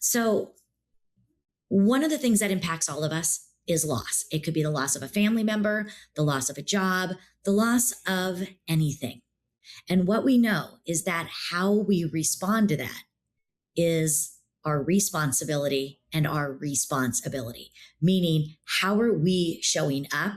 So one of the things that impacts all of us is loss. It could be the loss of a family member, the loss of a job, the loss of anything. And what we know is that how we respond to that is our responsibility and our responsibility, meaning how are we showing up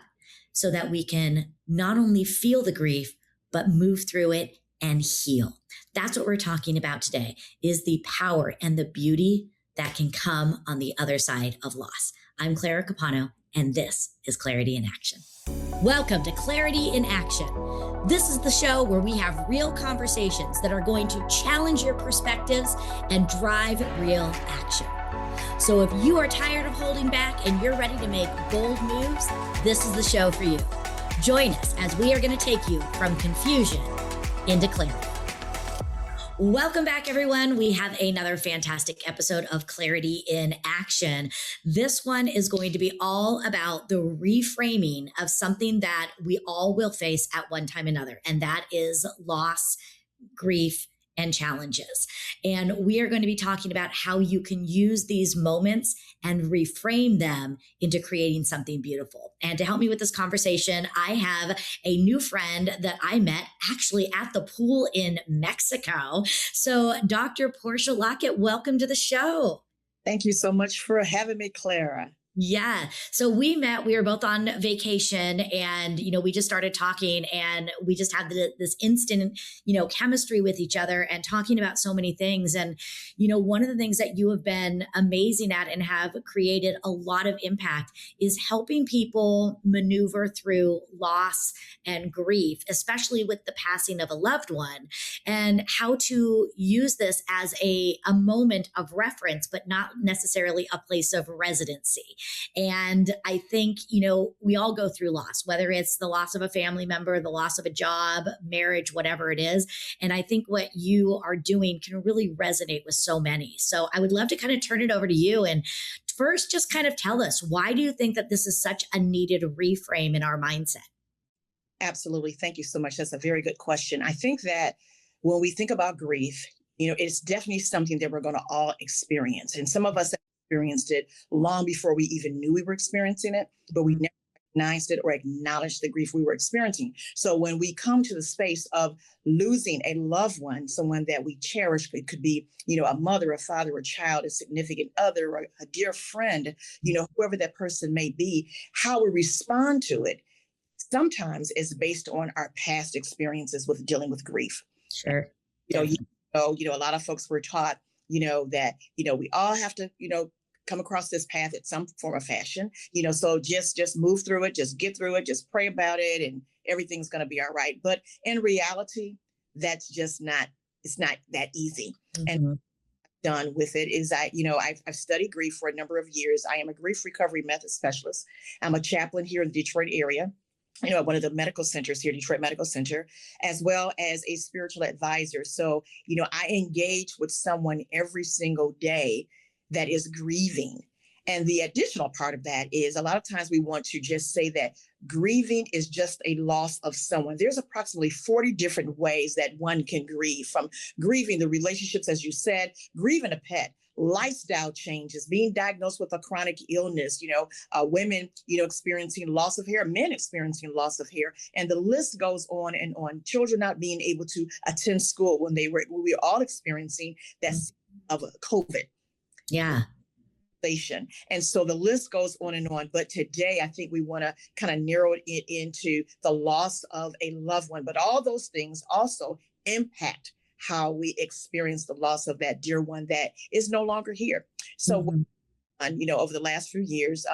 so that we can not only feel the grief, but move through it and heal. That's what we're talking about today, is the power and the beauty that can come on the other side of loss. I'm Clara Capano, and this is Clarity in Action. Welcome to Clarity in Action. This is the show where we have real conversations that are going to challenge your perspectives and drive real action. So if you are tired of holding back and you're ready to make bold moves, this is the show for you. Join us as we are going to take you from confusion into clarity. Welcome back, everyone. We have another fantastic episode of Clarity in Action. This one is going to be all about the reframing of something that we all will face at one time or another, and that is loss, grief, and challenges. And we are going to be talking about how you can use these moments and reframe them into creating something beautiful. And to help me with this conversation, I have a new friend that I met actually at the pool in Mexico. So Dr. Portia Lockett, welcome to the show. Thank you so much for having me, Clara. Yeah. So we met, we were both on vacation and, we just started talking and we just had this instant, chemistry with each other and talking about so many things. And, one of the things that you have been amazing at and have created a lot of impact is helping people maneuver through loss and grief, especially with the passing of a loved one, and how to use this as a moment of reference, but not necessarily a place of residency. And I think, we all go through loss, whether it's the loss of a family member, the loss of a job, marriage, whatever it is. And I think what you are doing can really resonate with so many. So I would love to kind of turn it over to you. And first, just kind of tell us, why do you think that this is such a needed reframe in our mindset? Absolutely. Thank you so much. That's a very good question. I think that when we think about grief, it's definitely something that we're going to all experience. And some of us experienced it long before we even knew we were experiencing it, but we never recognized it or acknowledged the grief we were experiencing. So when we come to the space of losing a loved one, someone that we cherish, it could be, a mother, a father, a child, a significant other, or a dear friend, whoever that person may be, how we respond to it sometimes is based on our past experiences with dealing with grief. Sure. A lot of folks were taught, that, we all have to, come across this path at some form of fashion, so just move through it, just get through it, just pray about it, and everything's going to be all right. But in reality, that's just not, it's not that easy. Mm-hmm. And done with it is I've studied grief for a number of years. I am a grief recovery method specialist. I'm a chaplain here in the Detroit area, at one of the medical centers here, Detroit Medical Center, as well as a spiritual advisor. So, I engage with someone every single day that is grieving. And the additional part of that is a lot of times we want to just say that grieving is just a loss of someone. There's approximately 40 different ways that one can grieve, from grieving the relationships, as you said, grieving a pet, lifestyle changes, being diagnosed with a chronic illness, women, experiencing loss of hair, men experiencing loss of hair, and the list goes on and on. Children not being able to attend school when we were all experiencing that of COVID. Yeah. And so the list goes on and on. But today, I think we want to kind of narrow it into the loss of a loved one. But all those things also impact how we experience the loss of that dear one that is no longer here. So, over the last few years,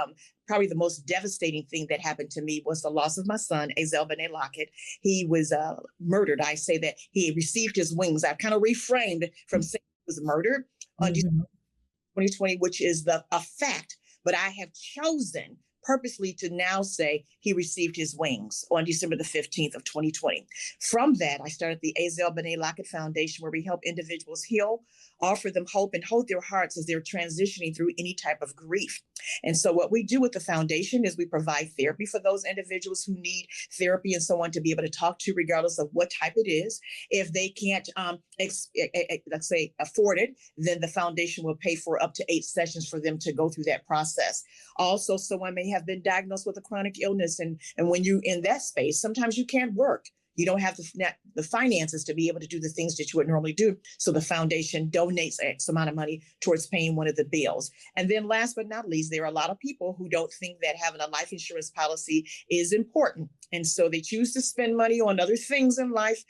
probably the most devastating thing that happened to me was the loss of my son, Portia Lockett. He was murdered. I say that he received his wings. I've kind of reframed from saying he was murdered on 2020, which is a fact. But I have chosen purposely to now say he received his wings on December the 15th of 2020. From that, I started the Portia Lockett Foundation, where we help individuals heal, offer them hope, and hold their hearts as they're transitioning through any type of grief. And so what we do with the foundation is we provide therapy for those individuals who need therapy and so on to be able to talk to, regardless of what type it is. If they can't, let's say, afford it, then the foundation will pay for up to 8 sessions for them to go through that process. Also, someone may have been diagnosed with a chronic illness, and when you're in that space, sometimes you can't work. You don't have the finances to be able to do the things that you would normally do. So the foundation donates X amount of money towards paying one of the bills. And then last but not least, there are a lot of people who don't think that having a life insurance policy is important. And so they choose to spend money on other things in life,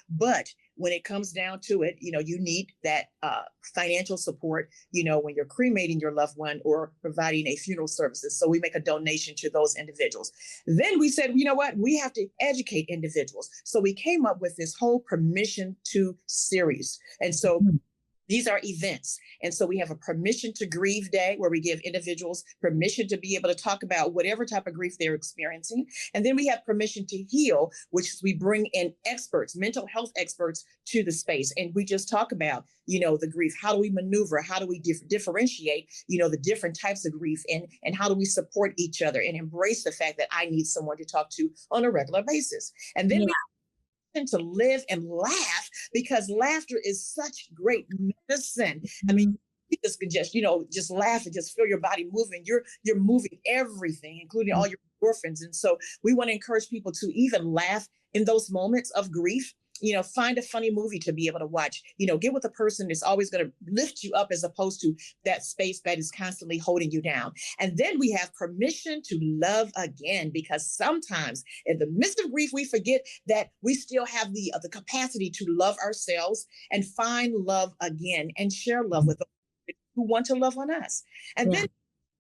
but when it comes down to it, you need that financial support, when you're cremating your loved one or providing a funeral services. So we make a donation to those individuals. Then we said, you know what, we have to educate individuals. So we came up with this whole Permission to series. And so these are events. And so we have a Permission to Grieve Day, where we give individuals permission to be able to talk about whatever type of grief they're experiencing. And then we have Permission to Heal, which is we bring in experts, mental health experts, to the space. And we just talk about, the grief. How do we maneuver? How do we differentiate, the different types of grief, and how do we support each other and embrace the fact that I need someone to talk to on a regular basis. And then we to live and laugh, because laughter is such great medicine. I mean, you just can just laugh and just feel your body moving. You're moving everything, including all your endorphins. And so we want to encourage people to even laugh in those moments of grief. Find a funny movie to be able to watch, get with a person that's always going to lift you up, as opposed to that space that is constantly holding you down. And then we have Permission to Love Again, because sometimes in the midst of grief, we forget that we still have the capacity to love ourselves and find love again and share love with those who want to love on us. And then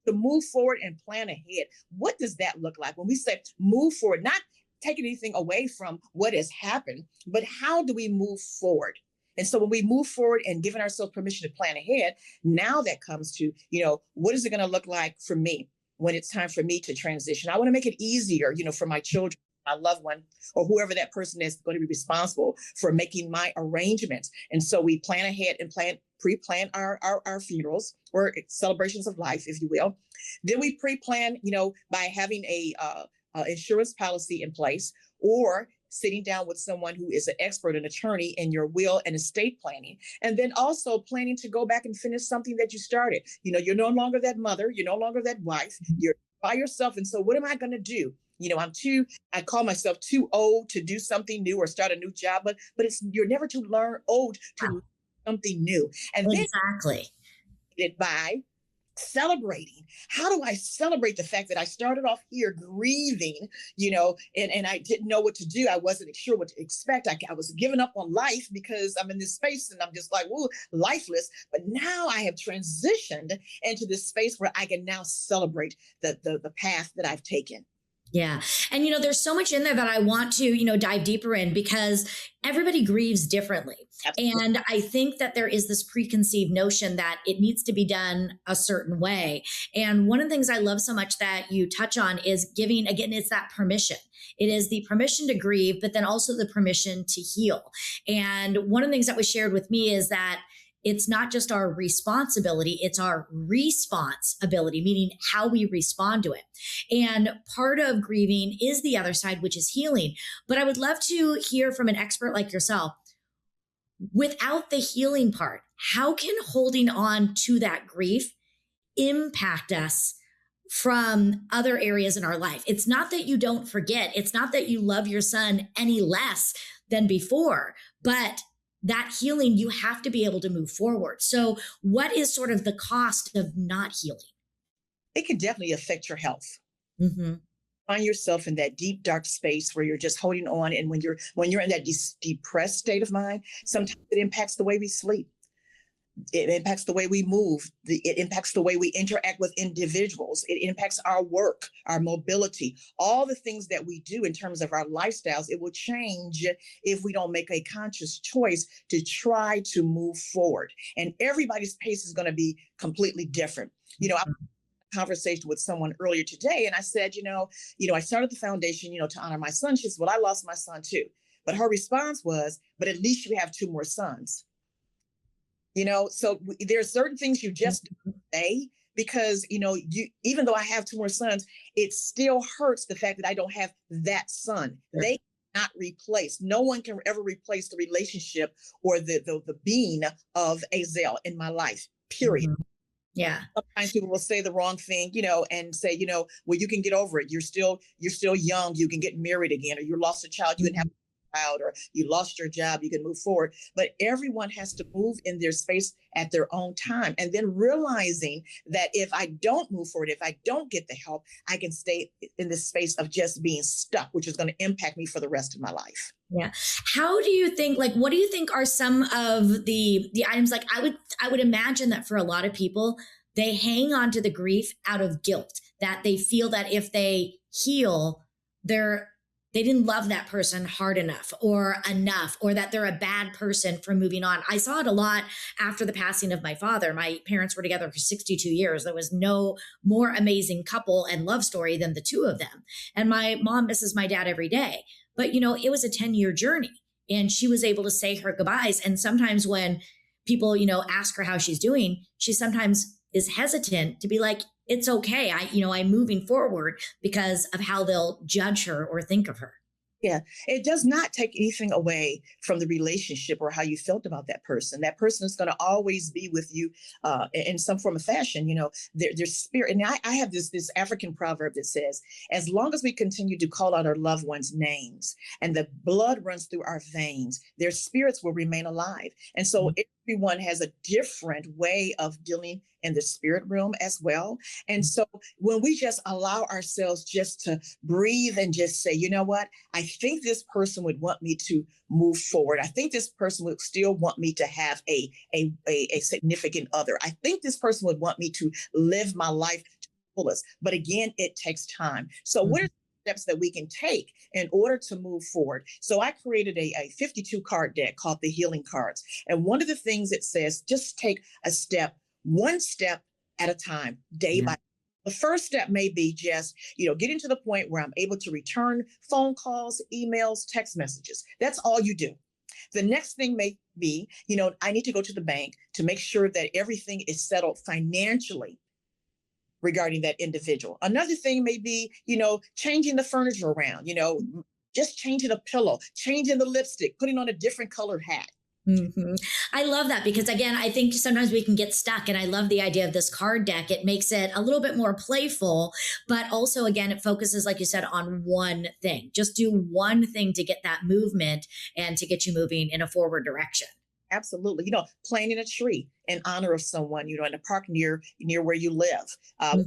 to move forward and plan ahead. What does that look like? When we say move forward, not taking anything away from what has happened, but how do we move forward? And so when we move forward and giving ourselves permission to plan ahead, now that comes to, what is it going to look like for me when it's time for me to transition? I want to make it easier, for my children, my loved one, or whoever that person is going to be responsible for making my arrangements. And so we plan ahead and pre-plan our funerals or celebrations of life, if you will. Then we pre-plan, by having a insurance policy in place, or sitting down with someone who is an expert, an attorney in your will and estate planning. And then also planning to go back and finish something that you started. You're no longer that mother, you're no longer that wife, you're by yourself. And so what am I going to do? I call myself too old to do something new or start a new job, but you're never too old to learn something new. And exactly. Then by celebrating. How do I celebrate the fact that I started off here grieving, and I didn't know what to do. I wasn't sure what to expect. I was giving up on life because I'm in this space and I'm just like, whoa, lifeless. But now I have transitioned into this space where I can now celebrate the path that I've taken. Yeah. And, there's so much in there that I want to, dive deeper in, because everybody grieves differently. Absolutely. And I think that there is this preconceived notion that it needs to be done a certain way. And one of the things I love so much that you touch on is giving, again, it's that permission. It is the permission to grieve, but then also the permission to heal. And one of the things that was shared with me is that it's not just our responsibility, it's our responsibility, meaning how we respond to it. And part of grieving is the other side, which is healing. But I would love to hear from an expert like yourself. Without the healing part, how can holding on to that grief impact us from other areas in our life? It's not that you don't forget. It's not that you love your son any less than before, but that healing, you have to be able to move forward. So what is sort of the cost of not healing? It can definitely affect your health. Mm-hmm. Find yourself in that deep, dark space where you're just holding on. And when you're in that depressed state of mind, sometimes it impacts the way we sleep. It impacts the way we move. It impacts the way we interact with individuals. It impacts our work, our mobility, all the things that we do in terms of our lifestyles. It will change if we don't make a conscious choice to try to move forward. And everybody's pace is going to be completely different. conversation with someone earlier today, and I said, I started the foundation, to honor my son. She said, well, I lost my son too. But her response was, but at least you have two more sons. So there are certain things you just say because, even though I have two more sons, it still hurts the fact that I don't have that son. Sure. They cannot replace. No one can ever replace the relationship or the being of Azel in my life, period. Mm-hmm. Yeah. Sometimes people will say the wrong thing, and say, well, you can get over it. You're still young. You can get married again, or you lost a child. You can have a child, or you lost your job. You can move forward. But everyone has to move in their space at their own time. And then realizing that if I don't move forward, if I don't get the help, I can stay in this space of just being stuck, which is going to impact me for the rest of my life. Yeah. How do you think, what do you think are some of the items? I would imagine that for a lot of people, they hang on to the grief out of guilt, that they feel that if they heal, they didn't love that person hard enough, or that they're a bad person for moving on. I saw it a lot after the passing of my father. My parents were together for 62 years. There was no more amazing couple and love story than the two of them. And my mom misses my dad every day. But, it was a 10-year journey, and she was able to say her goodbyes. And sometimes when people, ask her how she's doing, she sometimes is hesitant to be like, it's okay. I'm moving forward because of how they'll judge her or think of her. Yeah, it does not take anything away from the relationship or how you felt about that person. That person is going to always be with you in some form of fashion. Their spirit. And I have this African proverb that says, as long as we continue to call out our loved ones' names and the blood runs through our veins, their spirits will remain alive. And so everyone has a different way of dealing in the spirit realm as well. And so when we just allow ourselves just to breathe and just say, you know what, I think this person would want me to move forward. I think this person would still want me to have a significant other. I think this person would want me to live my life to the fullest. But again, it takes time. So what are steps that we can take in order to move forward? So I created a 52 card deck called the Healing Cards. And one of the things it says, just take a step, one step at a time, day by day. The first step may be just, getting to the point where I'm able to return phone calls, emails, text messages. That's all you do. The next thing may be, I need to go to the bank to make sure that everything is settled financially regarding that individual. Another thing may be, changing the furniture around, just changing a pillow, changing the lipstick, putting on a different colored hat. Mm-hmm. I love that because, again, I think sometimes we can get stuck, and I love the idea of this card deck. It makes it a little bit more playful, but also, again, it focuses, like you said, on one thing. Just do one thing to get that movement and to get you moving in a forward direction. Absolutely. Planting a tree in honor of someone, in a park near where you live.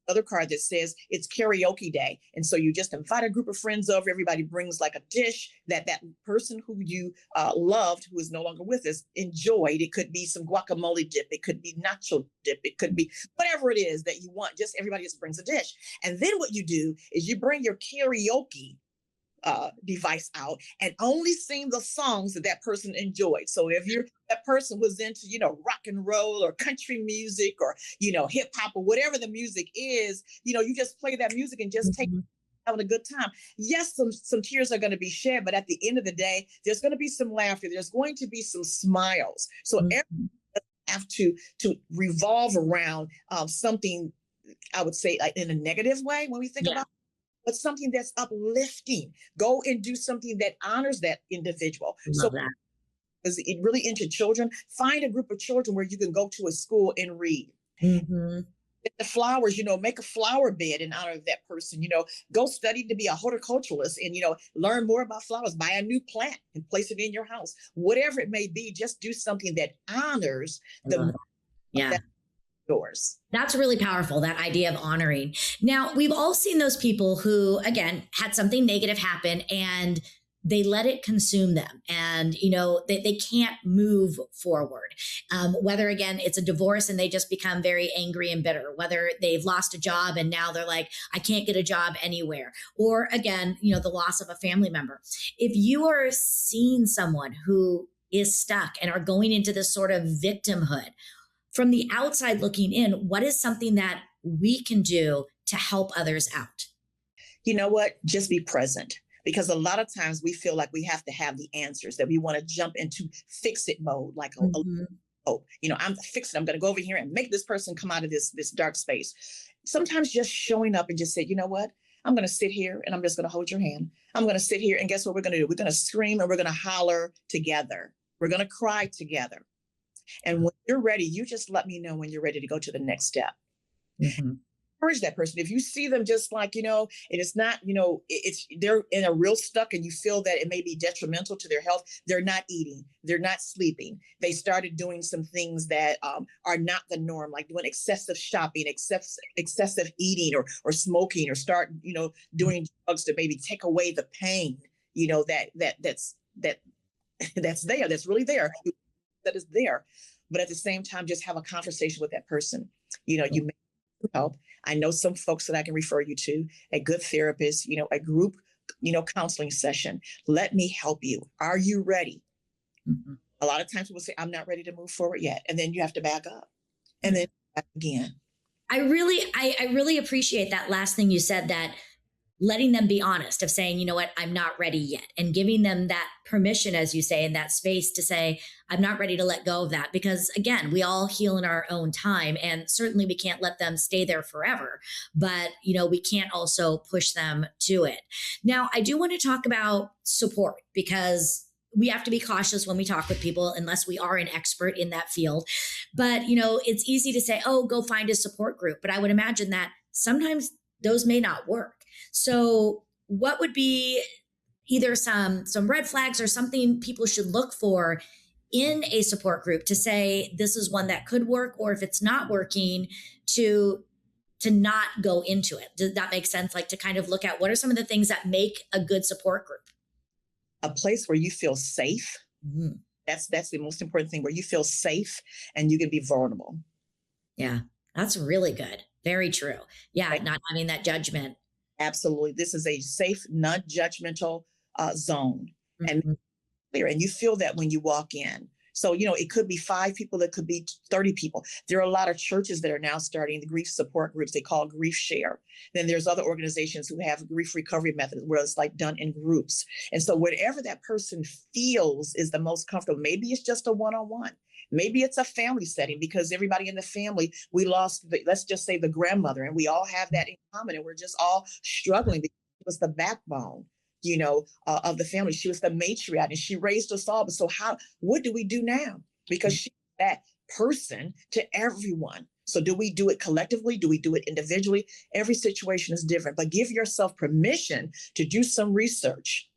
Other card that says it's karaoke day. And so you just invite a group of friends over. Everybody brings like a dish that person who you loved, who is no longer with us, enjoyed. It could be some guacamole dip. It could be nacho dip. It could be whatever it is that you want. Just everybody just brings a dish. And then what you do is you bring your karaoke device out and only sing the songs that person enjoyed. So if that person was into, rock and roll or country music or, hip hop or whatever the music is, you just play that music and just take having a good time. Yes, some tears are going to be shed, but at the end of the day, there's going to be some laughter. There's going to be some smiles. So everyone have to revolve around something, I would say, like in a negative way when we think about, but something that's uplifting. Go and do something that honors that individual. So is it really into children? Find a group of children where you can go to a school and read. The flowers, make a flower bed in honor of that person. Go study to be a horticulturalist and, learn more about flowers. Buy a new plant and place it in your house. Whatever it may be, just do something that honors yours. That's really powerful, that idea of honoring. Now, we've all seen those people who, again, had something negative happen and they let it consume them, and they can't move forward. Whether, again, it's a divorce and they just become very angry and bitter, whether they've lost a job and now they're like, I can't get a job anywhere, or again, the loss of a family member. If you are seeing someone who is stuck and are going into this sort of victimhood, from the outside looking in, what is something that we can do to help others out? You know what? Just be present. Because a lot of times we feel like we have to have the answers, that we want to jump into fix it mode, like, Mhm. oh, I'm fixing, I'm going to go over here and make this person come out of this dark space. Sometimes just showing up and just say, you know what? I'm going to sit here and I'm just going to hold your hand. I'm going to sit here and guess what we're going to do? We're going to scream and we're going to holler together. We're going to cry together. And when you're ready, you just let me know when you're ready to go to the next step. Mhm. Encourage that person. If you see them just like, and it's not, it's they're in a real stuck and you feel that it may be detrimental to their health, they're not eating, they're not sleeping. They started doing some things that are not the norm, like doing excessive shopping, excessive eating or smoking, or start, doing drugs to maybe take away the pain, that that's there, that's really there, that is there. But at the same time, just have a conversation with that person. You may help. I know some folks that I can refer you to, a good therapist, a group, counseling session. Let me help you. Are you ready? Mhm. A lot of times people say, I'm not ready to move forward yet. And then you have to back up and then back again. I really appreciate that last thing you said, that letting them be honest, of saying, you know what, I'm not ready yet, and giving them that permission, as you say, in that space to say, I'm not ready to let go of that. Because again, we all heal in our own time, and certainly we can't let them stay there forever, but we can't also push them to it. Now, I do want to talk about support, because we have to be cautious when we talk with people unless we are an expert in that field. But it's easy to say, oh, go find a support group, but I would imagine that sometimes those may not work. So what would be either some red flags or something people should look for in a support group to say this is one that could work, or if it's not working, to not go into it? Does that make sense? Like, to kind of look at what are some of the things that make a good support group? A place where you feel safe. Mhm. That's the most important thing, where you feel safe and you can be vulnerable. Yeah, that's really good. Very true. Yeah, Okay? not having that judgment. Absolutely. This is a safe, non-judgmental zone. And Mhm. clear. And you feel that when you walk in. So, it could be 5 people, it could be 30 people. There are a lot of churches that are now starting the grief support groups they call Grief Share. Then there's other organizations who have grief recovery methods where it's like done in groups. And so whatever that person feels is the most comfortable, maybe it's just a one-on-one. Maybe it's a family setting, because everybody in the family, we lost, let's just say, the grandmother, and we all have that in common, and we're just all struggling because it was the backbone of the family. She was the matriarch and she raised us all. But so what do we do now? Because she's that person to everyone. So do we do it collectively? Do we do it individually? Every situation is different, but give yourself permission to do some research.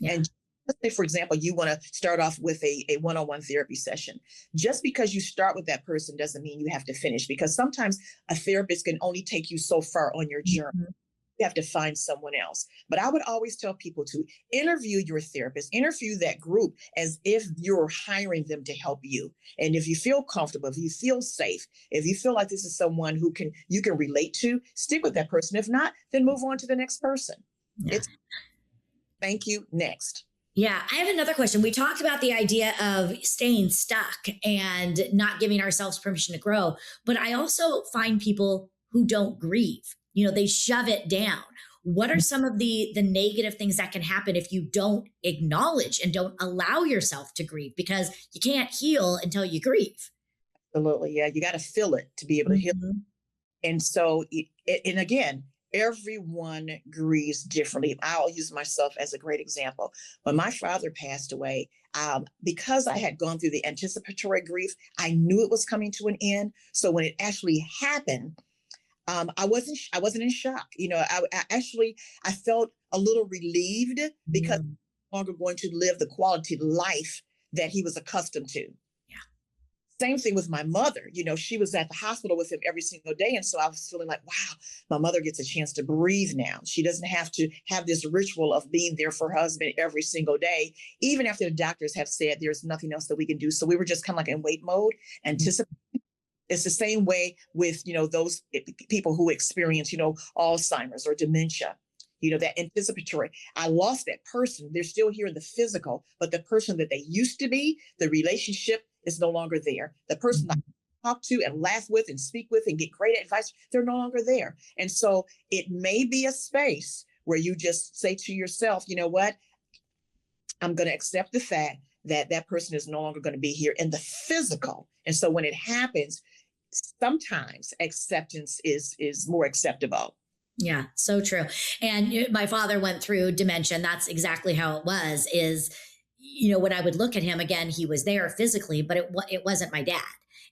Yeah. And let's say, for example, you want to start off with a one-on-one therapy session. Just because you start with that person doesn't mean you have to finish, because sometimes a therapist can only take you so far on your journey. Mhm. You have to find someone else. But I would always tell people to interview your therapist, interview that group as if you're hiring them to help you. And if you feel comfortable, if you feel safe, if you feel like this is someone you can relate to, stick with that person. If not, then move on to the next person. Yeah. It's thank you, next. Yeah, I have another question. We talked about the idea of staying stuck and not giving ourselves permission to grow, but I also find people who don't grieve. They shove it down. What are some of the negative things that can happen if you don't acknowledge and don't allow yourself to grieve? Because you can't heal until you grieve. Absolutely. Yeah, you got to feel it to be able to heal. Mhm. And so, and again, everyone grieves differently. I'll use myself as a great example. When my father passed away, because I had gone through the anticipatory grief, I knew it was coming to an end. So when it actually happened, I wasn't in shock. I felt a little relieved, because Mm. I'm no longer going to live the quality life that he was accustomed to. Yeah. Same thing with my mother. She was at the hospital with him every single day. And so I was feeling like, wow, my mother gets a chance to breathe now. She doesn't have to have this ritual of being there for her husband every single day, even after the doctors have said there's nothing else that we can do. So we were just kind of like in wait mode, anticipating. It's the same way with, those people who experience, Alzheimer's or dementia. That anticipatory. I lost that person. They're still here in the physical, but the person that they used to be, the relationship is no longer there. The person Mhm. talk to and laugh with and speak with and get great advice, they're no longer there. And so it may be a space where you just say to yourself, you know what? I'm going to accept the fact that that person is no longer going to be here in the physical. And so when it happens, sometimes acceptance is more acceptable. Yeah, so true. And my father went through dementia. And that's exactly how it was. When I would look at him again, he was there physically, but it wasn't my dad.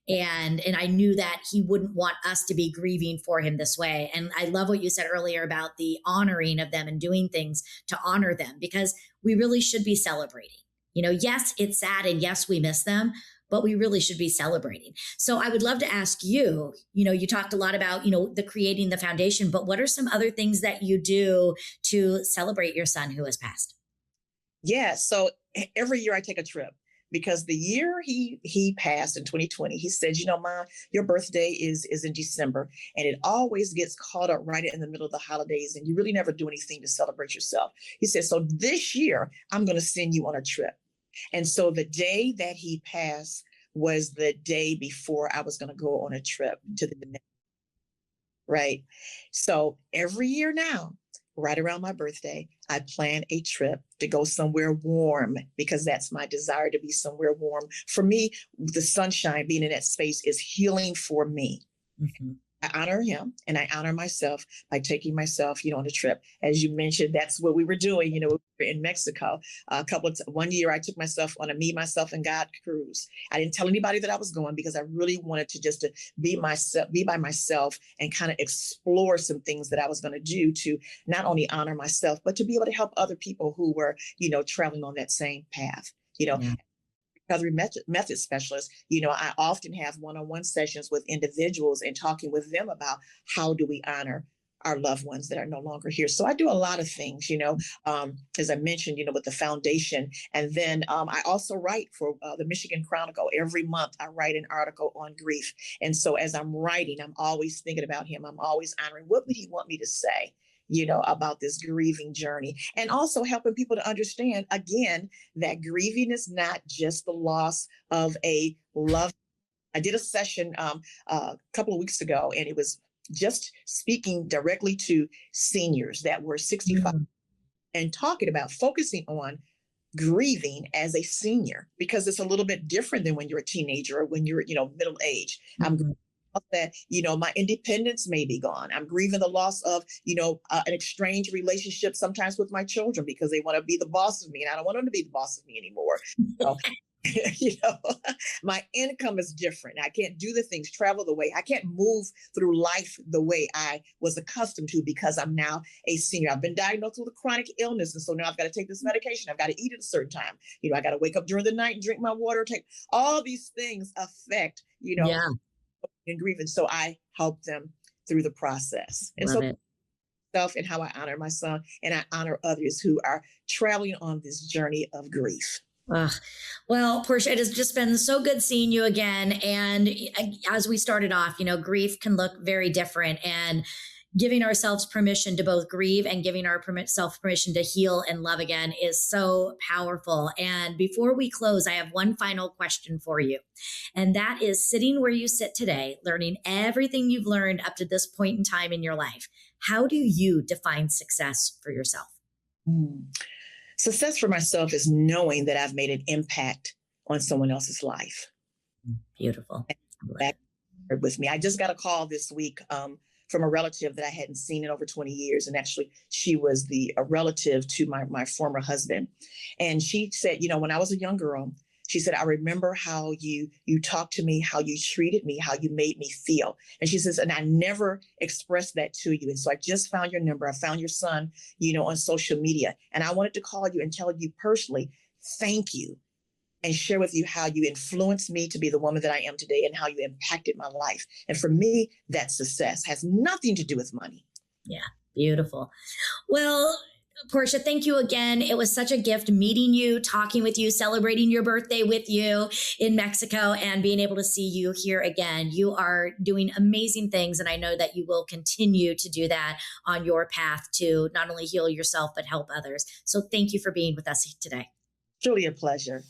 And I knew that he wouldn't want us to be grieving for him this way. And I love what you said earlier about the honoring of them and doing things to honor them, because we really should be celebrating. Yes, it's sad, and yes, we miss them, but we really should be celebrating. So I would love to ask you, you talked a lot about, the creating the foundation, but what are some other things that you do to celebrate your son who has passed? Yeah. So every year I take a trip, because the year he passed in 2020, he said, Mom, your birthday is in December, and it always gets caught up right in the middle of the holidays, and you really never do anything to celebrate yourself. He said, so this year I'm going to send you on a trip. And so the day that he passed was the day before I was going to go on a trip to the Dominican, right? So every year now, right around my birthday, I plan a trip to go somewhere warm, because that's my desire, to be somewhere warm. For me, the sunshine, being in that space, is healing for me. Mm-hmm. I honor him and I honor myself by taking myself, on a trip. As you mentioned, that's what we were doing, we were in Mexico. One year I took myself on a Me, Myself, and God cruise. I didn't tell anybody that I was going, because I really wanted to just to be by myself, and kind of explore some things that I was going to do to not only honor myself, but to be able to help other people who were, traveling on that same path. Yeah. Recovery method specialist, I often have one-on-one sessions with individuals and talking with them about how do we honor our loved ones that are no longer here. So I do a lot of things, as I mentioned, with the foundation. And then I also write for the Michigan Chronicle. Every month I write an article on grief. And so as I'm writing, I'm always thinking about him. I'm always honoring, what would he want me to say, about this grieving journey, and also helping people to understand, again, that grieving is not just the loss of a loved. I did a session a couple of weeks ago, and it was just speaking directly to seniors that were 65 and talking about focusing on grieving as a senior, because it's a little bit different than when you're a teenager or when you're, middle age. I'm that, my independence may be gone. I'm grieving the loss of, an estranged relationship sometimes with my children, because they want to be the boss of me, and I don't want them to be the boss of me anymore. So, my income is different. I can't do the things, travel the way. I can't move through life the way I was accustomed to, because I'm now a senior. I've been diagnosed with a chronic illness. And so now I've got to take this medication. I've got to eat at a certain time. I got to wake up during the night and drink my water. Take all these things affect, Yeah. and grievance. So I help them through the process. And Love so it. self and how I honor my son, and I honor others who are traveling on this journey of grief. Ugh. Well, Portia, it has just been so good seeing you again. And as we started off, grief can look very different, and giving ourselves permission to both grieve and giving ourselves permission to heal and love again is so powerful. And before we close, I have one final question for you. And that is, sitting where you sit today, learning everything you've learned up to this point in time in your life, how do you define success for yourself? Success for myself is knowing that I've made an impact on someone else's life. Beautiful. Back with me. I just got a call this week from a relative that I hadn't seen in over 20 years. And actually, she was a relative to my former husband. And she said, when I was a young girl, she said, I remember how you talked to me, how you treated me, how you made me feel. And she says, and I never expressed that to you. And so I just found your number. I found your son, on social media. And I wanted to call you and tell you personally, thank you, and share with you how you influenced me to be the woman that I am today, and how you impacted my life. And for me, that success has nothing to do with money. Yeah, beautiful. Well, Portia, thank you again. It was such a gift meeting you, talking with you, celebrating your birthday with you in Mexico, and being able to see you here again. You are doing amazing things, and I know that you will continue to do that on your path to not only heal yourself, but help others. So thank you for being with us today. Truly a pleasure.